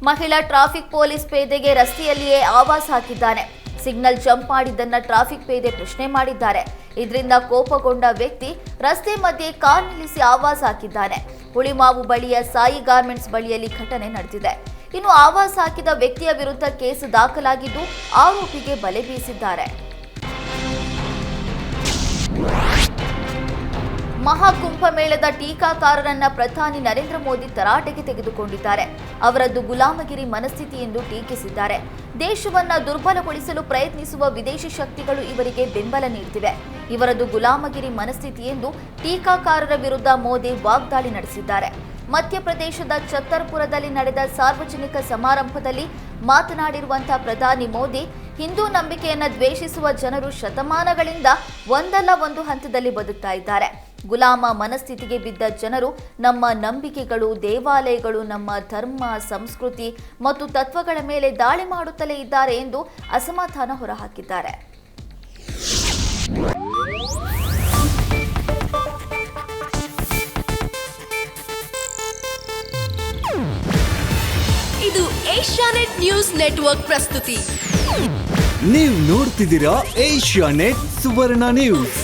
ಮಹಿಳಾ traffic police ಪೇದೆಗೆ ರಸ್ತೆಯಲ್ಲಿಯೇ ಆವಾಜ್ ಹಾಕಿದ್ದಾನೆ. Signal jump ಮಾಡಿದ್ದನ್ನ traffic ಪೇದೆ ಪ್ರಶ್ನೆ ಮಾಡಿದ್ದಾರೆ. ಇದರಿಂದ ಕೋಪಗೊಂಡ ವ್ಯಕ್ತಿ ರಸ್ತೆ ಮಧ್ಯೆ ಕಾರ್ ನಿಲ್ಲಿಸಿ ಆವಾಜ್ ಹಾಕಿದ್ದಾನೆ. ಹುಳಿಮಾವು ಬಳಿಯ ಸಾಯಿ ಗಾರ್ಮೆಂಟ್ಸ್ ಬಳಿಯಲ್ಲಿ ಘಟನೆ ನಡೆದಿದೆ. ಇನ್ನು ಆವಾಜ್ ಹಾಕಿದ ವ್ಯಕ್ತಿಯ ವಿರುದ್ಧ ಕೇಸು ದಾಖಲಾಗಿದ್ದು ಆರೋಪಿಗೆ ಬಲೆ ಬೀಸಿದ್ದಾರೆ. ಮಹಾಕುಂಭಮೇಳದ ಟೀಕಾಕಾರರನ್ನ ಪ್ರಧಾನಿ ನರೇಂದ್ರ ಮೋದಿ ತರಾಟೆಗೆ ತೆಗೆದುಕೊಂಡಿದ್ದಾರೆ. ಅವರದ್ದು ಗುಲಾಮಗಿರಿ ಮನಸ್ಥಿತಿ ಎಂದು ಟೀಕಿಸಿದ್ದಾರೆ. ದೇಶವನ್ನ ದುರ್ಬಲಗೊಳಿಸಲು ಪ್ರಯತ್ನಿಸುವ ವಿದೇಶಿ ಶಕ್ತಿಗಳು ಇವರಿಗೆ ಬೆಂಬಲ ನೀಡುತ್ತಿವೆ. ಇವರದ್ದು ಗುಲಾಮಗಿರಿ ಮನಸ್ಥಿತಿ ಎಂದು ಟೀಕಾಕಾರರ ವಿರುದ್ಧ ಮೋದಿ ವಾಗ್ದಾಳಿ ನಡೆಸಿದ್ದಾರೆ. ಮಧ್ಯಪ್ರದೇಶದ ಛತ್ತರ್ಪುರದಲ್ಲಿ ನಡೆದ ಸಾರ್ವಜನಿಕ ಸಮಾರಂಭದಲ್ಲಿ ಮಾತನಾಡಿರುವಂತಹ ಪ್ರಧಾನಿ ಮೋದಿ, ಹಿಂದೂ ನಂಬಿಕೆಯನ್ನ ದ್ವೇಷಿಸುವ ಜನರು ಶತಮಾನಗಳಿಂದ ಒಂದಲ್ಲ ಒಂದು ಹಂತದಲ್ಲಿ ಬದುಕ್ತಾ ಇದ್ದಾರೆ. ಗುಲಾಮ ಮನಸ್ಥಿತಿಗೆ ಬಿದ್ದ ಜನರು ನಮ್ಮ ನಂಬಿಕೆಗಳು, ದೇವಾಲಯಗಳು, ನಮ್ಮ ಧರ್ಮ, ಸಂಸ್ಕೃತಿ ಮತ್ತು ತತ್ವಗಳ ಮೇಲೆ ದಾಳಿ ಮಾಡುತ್ತಲೇ ಇದ್ದಾರೆ ಎಂದು ಅಸಮಾಧಾನ ಹೊರಹಾಕಿದ್ದಾರೆ. ಇದು ಏಷ್ಯಾನೆಟ್ ನ್ಯೂಸ್ ನೆಟ್ವರ್ಕ್ ಪ್ರಸ್ತುತಿ. ನೀವು ನೋಡ್ತಿದ್ದೀರಾ ಏಷ್ಯಾನೆಟ್ ಸುವರ್ಣ ನ್ಯೂಸ್.